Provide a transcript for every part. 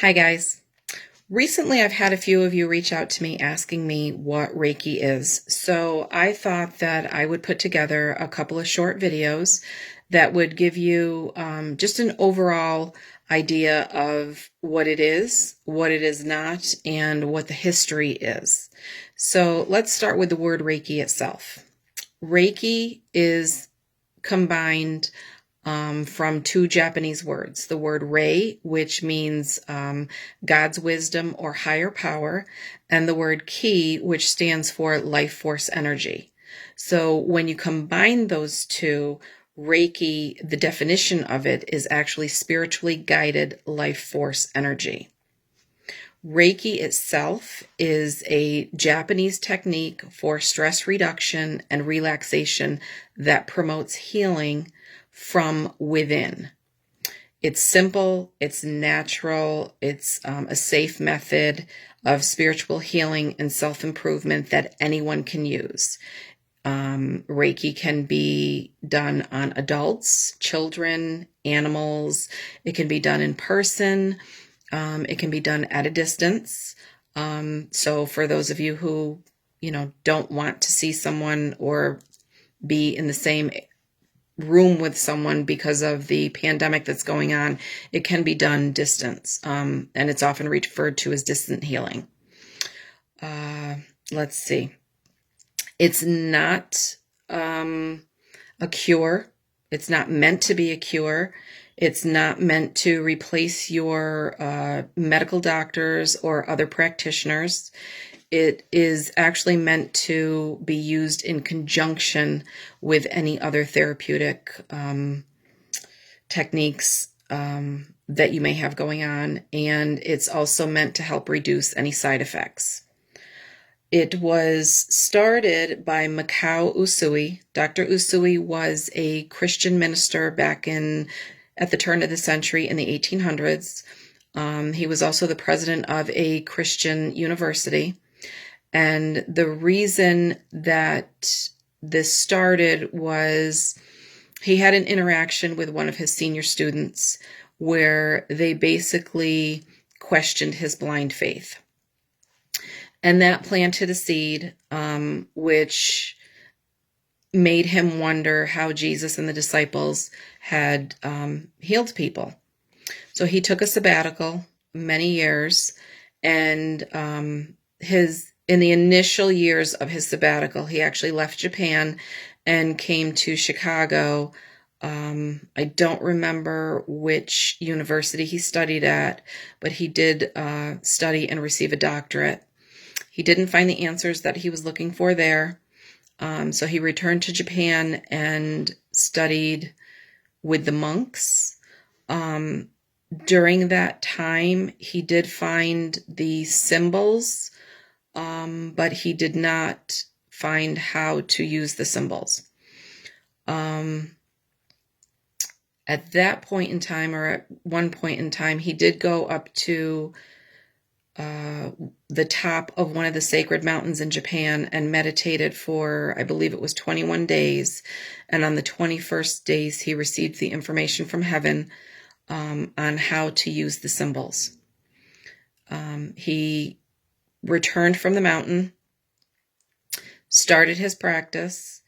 Hi guys. Recently I've had a few of you reach out to me asking me what Reiki is. So I thought that I would put together a couple of short videos that would give you just an overall idea of what it is not, and what the history is. So let's start with the word Reiki itself. Reiki is combined from two Japanese words. The word Rei, which means God's wisdom or higher power, and the word Ki, which stands for life force energy. So when you combine those two, Reiki, the definition of it is actually spiritually guided life force energy. Reiki itself is a Japanese technique for stress reduction and relaxation that promotes healing from within. It's simple, it's natural, it's a safe method of spiritual healing and self-improvement that anyone can use. Reiki can be done on adults, children, animals. It can be done in person. It can be done at a distance. So for those of you who, don't want to see someone or be in the same room with someone because of the pandemic that's going on, it can be done distance. And it's often referred to as distant healing. Let's see. It's not a cure. It's not meant to be a cure. It's not meant to replace your medical doctors or other practitioners. It is actually meant to be used in conjunction with any other therapeutic techniques that you may have going on, and it's also meant to help reduce any side effects. It was started by Mikao Usui. Dr. Usui was a Christian minister back at the turn of the century in the 1800s. He was also the president of a Christian university. And the reason that this started was he had an interaction with one of his senior students where they basically questioned his blind faith. And that planted a seed, which made him wonder how Jesus and the disciples had healed people. So he took a sabbatical, many years, and in the initial years of his sabbatical, he actually left Japan and came to Chicago. I don't remember which university he studied at, but he did study and receive a doctorate. He didn't find the answers that he was looking for there. So he returned to Japan and studied with the monks. During that time, he did find the symbols, but he did not find how to use the symbols. At that point in time, or at one point in time, he did go up to the top of one of the sacred mountains in Japan and meditated for, I believe it was 21 days. And on the 21st days, he received the information from heaven on how to use the symbols. He returned from the mountain, started his practice.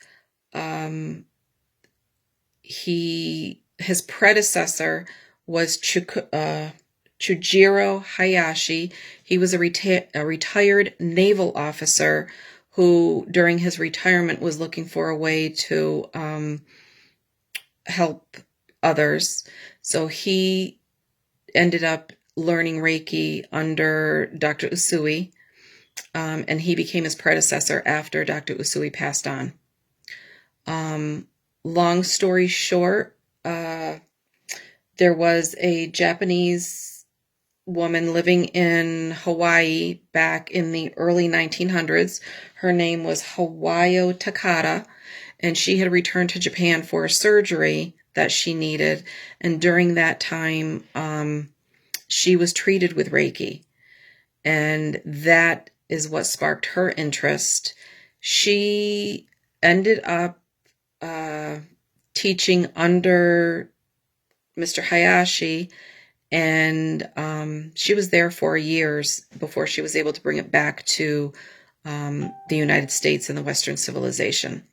His predecessor was Chujiro Hayashi. He was a retired naval officer who, during his retirement, was looking for a way to help others. So he ended up learning Reiki under Dr. Usui, and he became his predecessor after Dr. Usui passed on. Long story short, there was a Japanese woman living in Hawaii back in the early 1900s. Her name was Hawayo Takata, and she had returned to Japan for a surgery that she needed. And during that time, she was treated with Reiki. And that is what sparked her interest. She ended up teaching under Mr. Hayashi, and she was there for years before she was able to bring it back to the United States and the Western civilization.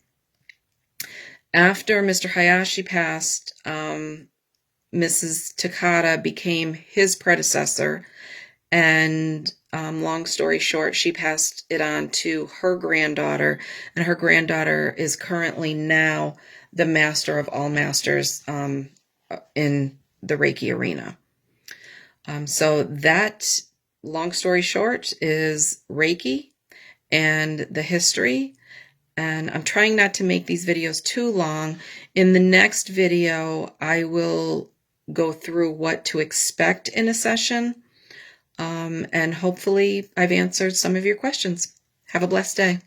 After Mr. Hayashi passed, Mrs. Takata became his predecessor, and long story short, she passed it on to her granddaughter, and her granddaughter is currently now the master of all masters in the Reiki arena. So that, long story short, is Reiki and the history. And I'm trying not to make these videos too long. In the next video, I will go through what to expect in a session. And hopefully I've answered some of your questions. Have a blessed day.